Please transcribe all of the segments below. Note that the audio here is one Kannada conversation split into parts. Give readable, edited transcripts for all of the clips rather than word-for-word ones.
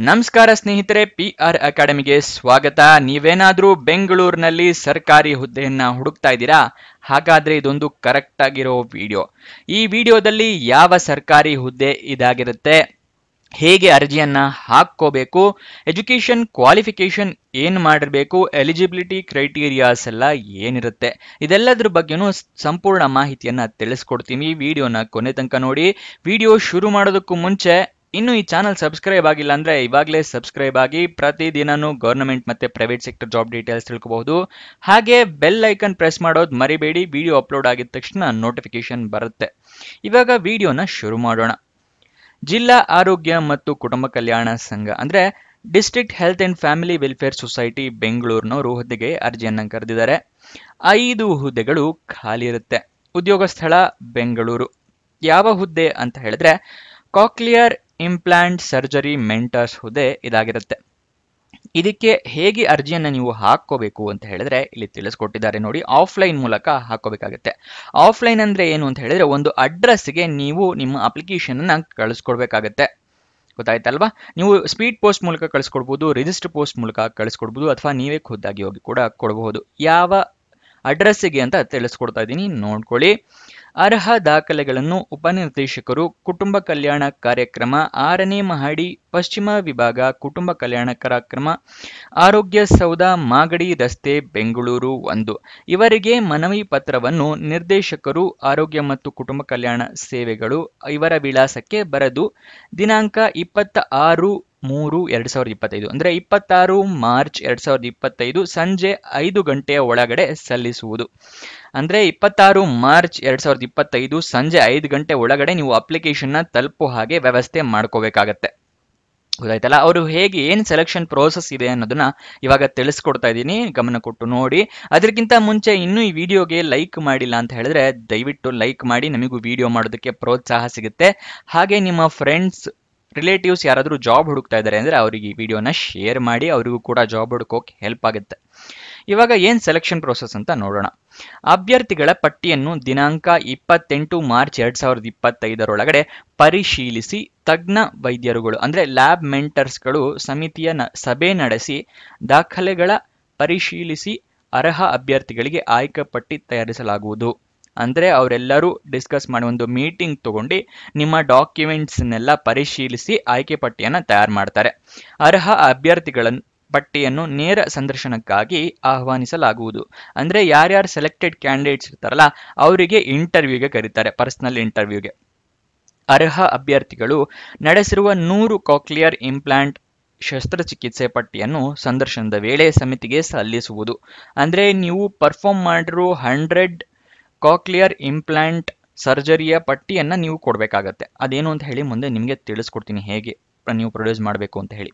ನಮಸ್ಕಾರ ಸ್ನೇಹಿತರೆ, PR ಅಕಾಡೆಮಿಗೆ ಸ್ವಾಗತ. ನೀವೇನಾದ್ರೂ ಬೆಂಗಳೂರಿನಲ್ಲಿ ಸರ್ಕಾರಿ ಹುದ್ದೆಯನ್ನ ಹುಡುಕ್ತಾ ಇದ್ದೀರಾ? ಹಾಗಾದ್ರೆ ಇದೊಂದು ಕರೆಕ್ಟ್ ಆಗಿರೋ ವಿಡಿಯೋ. ಈ ವಿಡಿಯೋದಲ್ಲಿ ಯಾವ ಸರ್ಕಾರಿ ಹುದ್ದೆ ಇದಾಗಿರುತ್ತೆ, ಹೇಗೆ ಅರ್ಜಿಯನ್ನ ಹಾಕೋಬೇಕು, ಎಜುಕೇಶನ್ ಕ್ವಾಲಿಫಿಕೇಶನ್ ಏನ್ ಮಾಡಿರ್ಬೇಕು, ಎಲಿಜಿಬಿಲಿಟಿ ಕ್ರೈಟೀರಿಯಾಸ್ ಎಲ್ಲ ಏನಿರುತ್ತೆ, ಇದೆಲ್ಲದ್ರ ಬಗ್ಗೆನೂ ಸಂಪೂರ್ಣ ಮಾಹಿತಿಯನ್ನ ತಿಳಿಸ್ಕೊಡ್ತೀನಿ. ವಿಡಿಯೋನ ಕೊನೆ ತನಕ ನೋಡಿ. ವಿಡಿಯೋ ಶುರು ಮಾಡೋದಕ್ಕೂ ಮುಂಚೆ ಇನ್ನು ಈ ಚಾನಲ್ ಸಬ್ಸ್ಕ್ರೈಬ್ ಆಗಿಲ್ಲ ಅಂದ್ರೆ ಇವಾಗಲೇ ಸಬ್ಸ್ಕ್ರೈಬ್ ಆಗಿ. ಪ್ರತಿದಿನನೂ ಗವರ್ನಮೆಂಟ್ ಮತ್ತೆ ಪ್ರೈವೇಟ್ ಸೆಕ್ಟರ್ ಜಾಬ್ ಡೀಟೇಲ್ಸ್ ತಿಳ್ಕೋಬಹುದು. ಹಾಗೆ ಬೆಲ್ ಐಕನ್ ಪ್ರೆಸ್ ಮಾಡೋದು ಮರಿಬೇಡಿ. ವಿಡಿಯೋ ಅಪ್ಲೋಡ್ ಆಗಿದ ತಕ್ಷಣ ನೋಟಿಫಿಕೇಶನ್ ಬರುತ್ತೆ. ಇವಾಗ ವಿಡಿಯೋನ ಶುರು ಮಾಡೋಣ. ಜಿಲ್ಲಾ ಆರೋಗ್ಯ ಮತ್ತು ಕುಟುಂಬ ಕಲ್ಯಾಣ ಸಂಘ ಅಂದ್ರೆ district health and family welfare society ಬೆಂಗಳೂರಿನವರು ಹುದ್ದೆಗೆ ಅರ್ಜಿಯನ್ನ ಕರೆದಿದ್ದಾರೆ. 5 ಹುದ್ದೆಗಳು ಖಾಲಿ ಇರುತ್ತೆ. ಉದ್ಯೋಗ ಸ್ಥಳ ಬೆಂಗಳೂರು. ಯಾವ ಹುದ್ದೆ ಅಂತ ಹೇಳಿದ್ರೆ ಕಾಕ್ಲಿಯರ್ ಇಂಪ್ಲಾಂಟ್ ಸರ್ಜರಿ ಮೆಂಟರ್ಸ್ ಹುದ್ದೆ ಇದಾಗಿರುತ್ತೆ. ಇದಕ್ಕೆ ಹೇಗೆ ಅರ್ಜಿಯನ್ನ ನೀವು ಹಾಕೋಬೇಕು ಅಂತ ಹೇಳಿದ್ರೆ ಇಲ್ಲಿ ತಿಳಿಸ್ಕೊಟ್ಟಿದ್ದಾರೆ ನೋಡಿ. ಆಫ್ಲೈನ್ ಮೂಲಕ ಹಾಕೋಬೇಕಾಗುತ್ತೆ. ಆಫ್ಲೈನ್ ಅಂದ್ರೆ ಏನು ಅಂತ ಹೇಳಿದ್ರೆ ಒಂದು ಅಡ್ರೆಸ್ಗೆ ನೀವು ನಿಮ್ಮ ಅಪ್ಲಿಕೇಶನ್ ಅನ್ನ ಕಳಿಸ್ಕೊಡ್ಬೇಕಾಗತ್ತೆ. ಗೊತ್ತಾಯ್ತಲ್ವಾ? ನೀವು ಸ್ಪೀಡ್ ಪೋಸ್ಟ್ ಮೂಲಕ ಕಳಿಸ್ಕೊಡ್ಬೋದು, ರಿಜಿಸ್ಟರ್ ಪೋಸ್ಟ್ ಮೂಲಕ ಕಳಿಸ್ಕೊಡ್ಬೋದು, ಅಥವಾ ನೀವೇ ಖುದ್ದಾಗಿ ಹೋಗಿ ಕೂಡ ಕೊಡಬಹುದು. ಯಾವ ಅಡ್ರೆಸ್ಸಿಗೆ ಅಂತ ತಿಳಿಸ್ಕೊಡ್ತಾ ಇದ್ದೀನಿ, ನೋಡ್ಕೊಳ್ಳಿ. ಅರ್ಹ ದಾಖಲೆಗಳನ್ನು ಉಪನಿರ್ದೇಶಕರು, ಕುಟುಂಬ ಕಲ್ಯಾಣ ಕಾರ್ಯಕ್ರಮ, 6ನೇ ಮಹಡಿ, ಪಶ್ಚಿಮ ವಿಭಾಗ, ಕುಟುಂಬ ಕಲ್ಯಾಣ ಕಾರ್ಯಕ್ರಮ, ಆರೋಗ್ಯ ಸೌಧ, ಮಾಗಡಿ ರಸ್ತೆ, ಬೆಂಗಳೂರು 1. ಇವರಿಗೆ ಮನವಿ ಪತ್ರವನ್ನು ನಿರ್ದೇಶಕರು, ಆರೋಗ್ಯ ಮತ್ತು ಕುಟುಂಬ ಕಲ್ಯಾಣ ಸೇವೆಗಳು ಇವರ ವಿಳಾಸಕ್ಕೆ ಬರೆದು ದಿನಾಂಕ 26/3/2025 ಅಂದ್ರೆ 26 ಮಾರ್ಚ್ 2025 ಸಂಜೆ 5 ಗಂಟೆಯ ಒಳಗಡೆ ಸಲ್ಲಿಸುವುದು. ಅಂದ್ರೆ 26 ಮಾರ್ಚ್ 2025 ಸಂಜೆ 5 ಗಂಟೆ ಒಳಗಡೆ ನೀವು ಅಪ್ಲಿಕೇಶನ್ ನ ತಲುಪೋ ಹಾಗೆ ವ್ಯವಸ್ಥೆ ಮಾಡ್ಕೋಬೇಕಾಗತ್ತೆ. ಗೊತ್ತಾಯ್ತಲ್ಲ? ಅವರು ಹೇಗೆ ಏನ್ ಸೆಲೆಕ್ಷನ್ ಪ್ರೋಸೆಸ್ ಇದೆ ಅನ್ನೋದನ್ನ ಇವಾಗ ತಿಳಿಸ್ಕೊಡ್ತಾ ಇದ್ದೀನಿ, ಗಮನ ಕೊಟ್ಟು ನೋಡಿ. ಅದಕ್ಕಿಂತ ಮುಂಚೆ ಇನ್ನೂ ಈ ವಿಡಿಯೋಗೆ ಲೈಕ್ ಮಾಡಿಲ್ಲ ಅಂತ ಹೇಳಿದ್ರೆ ದಯವಿಟ್ಟು ಲೈಕ್ ಮಾಡಿ, ನಮಗೂ ವಿಡಿಯೋ ಮಾಡೋದಕ್ಕೆ ಪ್ರೋತ್ಸಾಹ ಸಿಗುತ್ತೆ. ಹಾಗೆ ನಿಮ್ಮ ಫ್ರೆಂಡ್ಸ್ ರಿಲೇಟಿವ್ಸ್ ಯಾರಾದರೂ ಜಾಬ್ ಹುಡುಕ್ತಾ ಇದ್ದಾರೆ ಅಂದ್ರೆ ಅವರಿಗೆ ಈ ವಿಡಿಯೋನ ಶೇರ್ ಮಾಡಿ, ಅವರಿಗೂ ಕೂಡ ಜಾಬ್ ಹುಡುಕೋಕೆ ಹೆಲ್ಪ್ ಆಗುತ್ತೆ. ಇವಾಗ ಏನ್ ಸೆಲೆಕ್ಷನ್ ಪ್ರೋಸೆಸ್ ಅಂತ ನೋಡೋಣ. ಅಭ್ಯರ್ಥಿಗಳ ಪಟ್ಟಿಯನ್ನು ದಿನಾಂಕ 28 ಮಾರ್ಚ್ 2025 ಪರಿಶೀಲಿಸಿ ತಜ್ಞ ವೈದ್ಯರುಗಳು ಅಂದ್ರೆ ಲ್ಯಾಬ್ ಮೆಂಟರ್ಸ್ಗಳು ಸಮಿತಿಯ ಸಭೆ ನಡೆಸಿ ದಾಖಲೆಗಳ ಪರಿಶೀಲಿಸಿ ಅರ್ಹ ಅಭ್ಯರ್ಥಿಗಳಿಗೆ ಆಯ್ಕೆ ಪಟ್ಟಿ ತಯಾರಿಸಲಾಗುವುದು. ಅಂದ್ರೆ ಅವರೆಲ್ಲರೂ ಡಿಸ್ಕಸ್ ಮಾಡಿ ಒಂದು ಮೀಟಿಂಗ್ ತಗೊಂಡು ನಿಮ್ಮ ಡಾಕ್ಯುಮೆಂಟ್ಸ್ನೆಲ್ಲ ಪರಿಶೀಲಿಸಿ ಆಯ್ಕೆ ಪಟ್ಟಿಯನ್ನ ತಯಾರು ಮಾಡ್ತಾರೆ. ಅರ್ಹ ಅಭ್ಯರ್ಥಿಗಳ ಪಟ್ಟಿಯನ್ನು ನೇರ ಸಂದರ್ಶನಕ್ಕಾಗಿ ಆಹ್ವಾನಿಸಲಾಗುವುದು. ಅಂದ್ರೆ ಯಾರ್ಯಾರು ಸೆಲೆಕ್ಟೆಡ್ ಕ್ಯಾಂಡಿಡೇಟ್ಸ್ ಇರ್ತಾರಲ್ಲ ಅವರಿಗೆ ಇಂಟರ್ವ್ಯೂಗೆ ಕರೀತಾರೆ, ಪರ್ಸನಲ್ ಇಂಟರ್ವ್ಯೂಗೆ. ಅರ್ಹ ಅಭ್ಯರ್ಥಿಗಳು ನಡೆಸಿರುವ 100 ಕಾಕ್ಲಿಯರ್ ಇಂಪ್ಲಾಂಟ್ ಶಸ್ತ್ರಚಿಕಿತ್ಸೆ ಪಟ್ಟಿಯನ್ನು ಸಂದರ್ಶನದ ವೇಳೆ ಸಮಿತಿಗೆ ಸಲ್ಲಿಸುವುದು. ಅಂದ್ರೆ ನೀವು ಪರ್ಫಾರ್ಮ್ ಮಾಡಿರೋ 100 ಕಾಕ್ಲಿಯರ್ ಇಂಪ್ಲಾಂಟ್ ಸರ್ಜರಿಯ ಪಟ್ಟಿಯನ್ನ ನೀವು ಕೊಡಬೇಕಾಗತ್ತೆ. ಅದೇನು ಅಂತ ಹೇಳಿ ಮುಂದೆ ನಿಮಗೆ ತಿಳಿಸ್ಕೊಡ್ತೀನಿ, ಹೇಗೆ ನೀವು ಪ್ರೊಡ್ಯೂಸ್ ಮಾಡಬೇಕು ಅಂತ ಹೇಳಿ.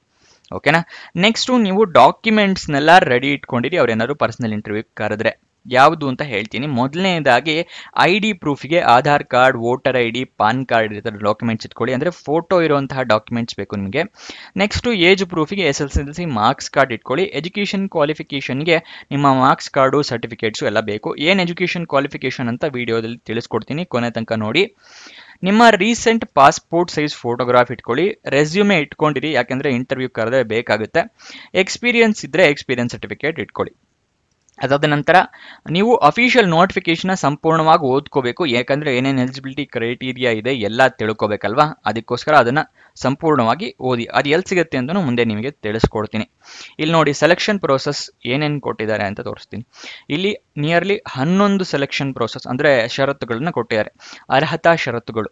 ಓಕೆನಾ? ನೆಕ್ಸ್ಟ್ ನೀವು ಡಾಕ್ಯುಮೆಂಟ್ಸ್ನೆಲ್ಲ ರೆಡಿ ಇಟ್ಕೊಂಡಿರಿ. ಅವ್ರೇನಾದ್ರು ಪರ್ಸನಲ್ ಇಂಟರ್ವ್ಯೂ ಕರೆದ್ರೆ ಯಾವುದು ಅಂತ ಹೇಳ್ತೀನಿ. ಮೊದಲನೇದಾಗಿ ID ಪ್ರೂಫ್ಗೆ Aadhaar card, voter ID, PAN card ಇರ್ತಾರೆ ಡಾಕ್ಯುಮೆಂಟ್ಸ್ ಇಟ್ಕೊಳ್ಳಿ. ಅಂದ್ರೆ ಫೋಟೋ ಇರುವಂತಹ ಡಾಕ್ಯುಮೆಂಟ್ಸ್ ಬೇಕು ನಿಮಗೆ. ನೆಕ್ಸ್ಟ್ ಏಜ್ ಪ್ರೂಫ್ಗೆ SSLC ಮಾರ್ಕ್ಸ್ ಕಾರ್ಡ್ ಇಟ್ಕೊಳ್ಳಿ. ಎಜುಕೇಶನ್ ಕ್ವಾಲಿಫಿಕೇಶನ್ಗೆ ನಿಮ್ಮ ಮಾರ್ಕ್ಸ್ ಕಾರ್ಡು, ಸರ್ಟಿಫಿಕೇಟ್ಸು ಎಲ್ಲ ಬೇಕು. ಏನು ಎಜುಕೇಶನ್ ಕ್ವಾಲಿಫಿಕೇಶನ್ ಅಂತ ವಿಡಿಯೋದಲ್ಲಿ ತಿಳಿಸ್ಕೊಡ್ತೀನಿ, ಕೊನೆ ತನಕ ನೋಡಿ. ನಿಮ್ಮ ರೀಸೆಂಟ್ ಪಾಸ್ಪೋರ್ಟ್ ಸೈಜ್ ಫೋಟೋಗ್ರಾಫ್ ಇಟ್ಕೊಳ್ಳಿ. ರೆಸ್ಯೂಮೆ ಇಟ್ಕೊಂಡಿರಿ, ಯಾಕಂದ್ರೆ ಇಂಟರ್ವ್ಯೂ ಕರೆದ್ರೆ ಬೇಕಾಗುತ್ತೆ. ಎಕ್ಸ್ಪೀರಿಯನ್ಸ್ ಇದ್ರೆ ಎಕ್ಸ್ಪೀರಿಯನ್ಸ್ ಸರ್ಟಿಫಿಕೇಟ್ ಇಟ್ಕೊಳ್ಳಿ. ಅದಾದ ನಂತರ ನೀವು ಅಫಿಷಿಯಲ್ ನೋಟಿಫಿಕೇಶನ್ ಸಂಪೂರ್ಣವಾಗಿ ಓದ್ಕೋಬೇಕು, ಯಾಕಂದ್ರೆ ಏನೇನು ಎಲಿಜಿಬಿಲಿಟಿ ಕ್ರೈಟೀರಿಯಾ ಇದೆ ಎಲ್ಲ ತಿಳ್ಕೊಬೇಕಲ್ವಾ. ಅದಕ್ಕೋಸ್ಕರ ಅದನ್ನ ಸಂಪೂರ್ಣವಾಗಿ ಓದಿ. ಅದು ಎಲ್ಲಿ ಸಿಗುತ್ತೆ ಅಂತಲೂ ಮುಂದೆ ನಿಮಗೆ ತಿಳಿಸ್ಕೊಡ್ತೀನಿ. ಇಲ್ಲಿ ನೋಡಿ ಸೆಲೆಕ್ಷನ್ ಪ್ರೋಸೆಸ್ ಏನೇನು ಕೊಟ್ಟಿದ್ದಾರೆ ಅಂತ ತೋರಿಸ್ತೀನಿ. ಇಲ್ಲಿ ನಿಯರ್ಲಿ 11 ಸೆಲೆಕ್ಷನ್ ಪ್ರೋಸೆಸ್ ಅಂದ್ರೆ ಷರತ್ತುಗಳನ್ನ ಕೊಟ್ಟಿದ್ದಾರೆ, ಅರ್ಹತಾ ಷರತ್ತುಗಳು.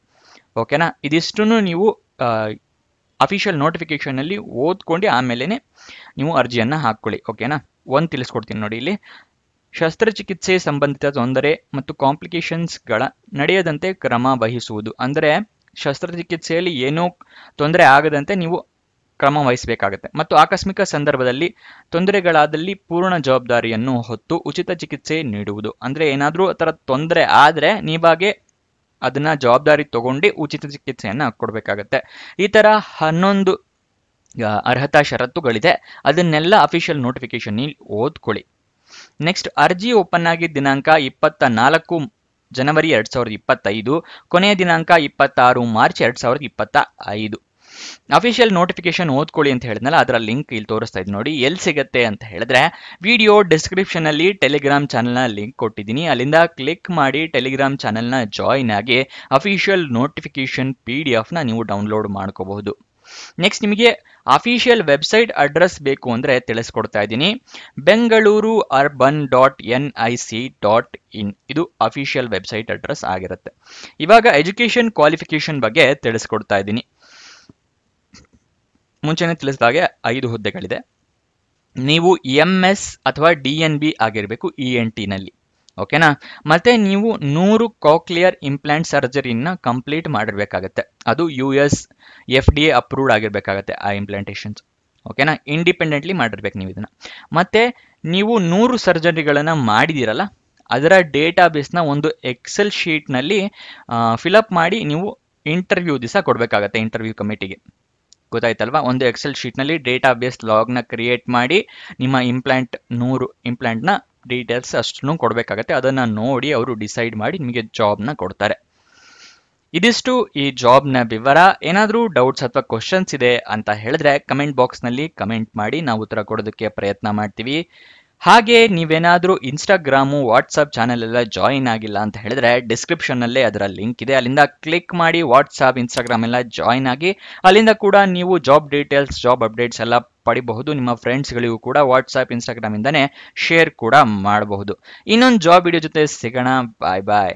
ಓಕೆನಾ? ಇದಿಷ್ಟನ್ನು ನೀವು ಅಫಿಷಿಯಲ್ ನೋಟಿಫಿಕೇಶನ್ ಅಲ್ಲಿ ಓದ್ಕೊಂಡು ಆಮೇಲೆ ನೀವು ಅರ್ಜಿಯನ್ನ ಹಾಕೊಳ್ಳಿ. ಓಕೆನಾ? ಒಂದು ತಿಳಿಸ್ಕೊಡ್ತೀನಿ ನೋಡಿ. ಇಲ್ಲಿ ಶಸ್ತ್ರಚಿಕಿತ್ಸೆ ಸಂಬಂಧಿತ ತೊಂದರೆ ಮತ್ತು ಕಾಂಪ್ಲಿಕೇಶನ್ಸ್ಗಳ ನಡೆಯದಂತೆ ಕ್ರಮ ವಹಿಸುವುದು. ಅಂದರೆ ಶಸ್ತ್ರಚಿಕಿತ್ಸೆಯಲ್ಲಿ ಏನೂ ತೊಂದರೆ ಆಗದಂತೆ ನೀವು ಕ್ರಮ ವಹಿಸಬೇಕಾಗುತ್ತೆ. ಮತ್ತು ಆಕಸ್ಮಿಕ ಸಂದರ್ಭದಲ್ಲಿ ತೊಂದರೆಗಳಾದಲ್ಲಿ ಪೂರ್ಣ ಜವಾಬ್ದಾರಿಯನ್ನು ಹೊತ್ತು ಉಚಿತ ಚಿಕಿತ್ಸೆ ನೀಡುವುದು. ಅಂದರೆ ಏನಾದರೂ ಆ ಥರ ತೊಂದರೆ ಆದರೆ ನೀವಾಗೆ ಅದನ್ನ ಜವಾಬ್ದಾರಿ ತಗೊಂಡು ಉಚಿತ ಚಿಕಿತ್ಸೆಯನ್ನ ಕೊಡಬೇಕಾಗತ್ತೆ. ಈ ಥರ 11 ಅರ್ಹತಾ ಷರತ್ತುಗಳಿದೆ. ಅದನ್ನೆಲ್ಲ ಅಫಿಷಿಯಲ್ ನೋಟಿಫಿಕೇಶನ್ ಓದ್ಕೊಳ್ಳಿ. ನೆಕ್ಸ್ಟ್ ಅರ್ಜಿ ಓಪನ್ ಆಗಿ ದಿನಾಂಕ 24 ಜನವರಿ 2025, ಕೊನೆಯ ದಿನಾಂಕ 26 ಮಾರ್ಚ್ 2025. ಅಫಿಷಿಯಲ್ ನೋಟಿಫಿಕೇಶನ್ ಓದ್ಕೊಳ್ಳಿ ಅಂತ ಹೇಳಿದ್ನಲ್ಲ, ಅದರ ಲಿಂಕ್ ಇಲ್ಲಿ ತೋರಿಸ್ತಾ ಇದ್ದೀನಿ ನೋಡಿ. ಎಲ್ಲಿ ಸಿಗುತ್ತೆ ಅಂತ ಹೇಳಿದ್ರೆ ವಿಡಿಯೋ ಡಿಸ್ಕ್ರಿಪ್ಷನ್ ಅಲ್ಲಿ ಟೆಲಿಗ್ರಾಮ್ ಚಾನಲ್ನ ಲಿಂಕ್ ಕೊಟ್ಟಿದ್ದೀನಿ, ಅಲ್ಲಿಂದ ಕ್ಲಿಕ್ ಮಾಡಿ ಟೆಲಿಗ್ರಾಮ್ ಚಾನಲ್ನ ಜಾಯಿನ್ ಆಗಿ ಅಫಿಷಿಯಲ್ ನೋಟಿಫಿಕೇಶನ್ PDF ನ ನೀವು ಡೌನ್ಲೋಡ್ ಮಾಡ್ಕೋಬಹುದು. ನೆಕ್ಸ್ಟ್ ನಿಮಗೆ ಅಫಿಷಿಯಲ್ ವೆಬ್ಸೈಟ್ ಅಡ್ರೆಸ್ ಬೇಕು ಅಂದರೆ ತಿಳಿಸ್ಕೊಡ್ತಾ ಇದ್ದೀನಿ. bengaluru.urban.nic.in ಇದು ಅಫಿಷಿಯಲ್ ವೆಬ್ಸೈಟ್ ಅಡ್ರೆಸ್ ಆಗಿರುತ್ತೆ. ಇವಾಗ ಎಜುಕೇಷನ್ ಕ್ವಾಲಿಫಿಕೇಶನ್ ಬಗ್ಗೆ ತಿಳಿಸ್ಕೊಡ್ತಾ ಇದ್ದೀನಿ. ಮುಂಚೆನೆ ತಿಳಿಸಿದಾಗೆ 5 ಹುದ್ದೆಗಳಿದೆ. ನೀವು MS ಅಥವಾ DNB ಆಗಿರಬೇಕು ENT ನಲ್ಲಿ, ಓಕೆನಾ. ಮತ್ತೆ ನೀವು 100 ಕಾಕ್ಲಿಯರ್ ಇಂಪ್ಲಾಂಟ್ ಸರ್ಜರಿನ ಕಂಪ್ಲೀಟ್ ಮಾಡಿರ್ಬೇಕಾಗತ್ತೆ. ಅದು US FDA ಅಪ್ರೂವ್ಡ್ ಆಗಿರ್ಬೇಕಾಗತ್ತೆ ಆ ಇಂಪ್ಲಾಂಟೇಷನ್ಸ್, ಓಕೆನಾ. ಇಂಡಿಪೆಂಡೆಂಟ್ಲಿ ಮಾಡಿರ್ಬೇಕು ನೀವು ಇದನ್ನ. ಮತ್ತೆ ನೀವು 100 ಸರ್ಜರಿಗಳನ್ನ ಮಾಡಿದಿರಲ್ಲ, ಅದರ ಡೇಟಾಬೇಸ್ನ ಒಂದು ಎಕ್ಸೆಲ್ ಶೀಟ್ನಲ್ಲಿ ಫಿಲಪ್ ಮಾಡಿ ನೀವು ಇಂಟರ್ವ್ಯೂ ದಿವಸ ಕೊಡಬೇಕಾಗತ್ತೆ ಇಂಟರ್ವ್ಯೂ ಕಮಿಟಿಗೆ. ಗೊತ್ತಾಯ್ತಲ್ವಾ? ಒಂದು ಎಕ್ಸೆಲ್ ಶೀಟ್ನಲ್ಲಿ ಡೇಟಾಬೇಸ್ ಲಾಗ್ನ ಕ್ರಿಯೇಟ್ ಮಾಡಿ ನಿಮ್ಮ 100 ಇಂಪ್ಲಾಂಟ್ನ ಡೀಟೇಲ್ಸ್ ಅಷ್ಟನ್ನು ಕೊಡಬೇಕಾಗತ್ತೆ. ಅದನ್ನು ನೋಡಿ ಅವರು ಡಿಸೈಡ್ ಮಾಡಿ ನಿಮಗೆ ಜಾಬ್ನ ಕೊಡ್ತಾರೆ. ಇದಿಷ್ಟು ಈ ಜಾಬ್ನ ವಿವರ. ಏನಾದರೂ ಡೌಟ್ಸ್ ಅಥವಾ ಕ್ವಶನ್ಸ್ ಇದೆ ಅಂತ ಹೇಳಿದ್ರೆ ಕಮೆಂಟ್ ಬಾಕ್ಸ್ನಲ್ಲಿ ಕಮೆಂಟ್ ಮಾಡಿ, ನಾವು ಉತ್ತರ ಕೊಡೋದಕ್ಕೆ ಪ್ರಯತ್ನ ಮಾಡ್ತೀವಿ. ಹಾಗೆ ನೀವೇನಾದರೂ ಇನ್ಸ್ಟಾಗ್ರಾಮು ವಾಟ್ಸಪ್ ಚಾನಲ್ ಎಲ್ಲ ಜಾಯಿನ್ ಆಗಿಲ್ಲ ಅಂತ ಹೇಳಿದ್ರೆ ಡಿಸ್ಕ್ರಿಪ್ಷನ್ನಲ್ಲೇ ಅದರ ಲಿಂಕ್ ಇದೆ, ಅಲ್ಲಿಂದ ಕ್ಲಿಕ್ ಮಾಡಿ ವಾಟ್ಸಪ್ ಇನ್ಸ್ಟಾಗ್ರಾಮ್ ಎಲ್ಲ ಜಾಯಿನ್ ಆಗಿ ಅಲ್ಲಿಂದ ಕೂಡ ನೀವು ಜಾಬ್ ಡೀಟೇಲ್ಸ್ ಜಾಬ್ ಅಪ್ಡೇಟ್ಸ್ ಎಲ್ಲ ಪಡಿಬಹುದು. ನಿಮ್ಮ ಫ್ರೆಂಡ್ಸ್ಗಳಿಗೂ ಕೂಡ ವಾಟ್ಸಪ್ ಇನ್ಸ್ಟಾಗ್ರಾಮ್ ಇಂದಾನೆ ಶೇರ್ ಕೂಡ ಮಾಡಬಹುದು. ಇನ್ನೊಂದು ಜಾಬ್ ವಿಡಿಯೋ ಜೊತೆ ಸಿಗೋಣ. ಬಾಯ್ ಬಾಯ್.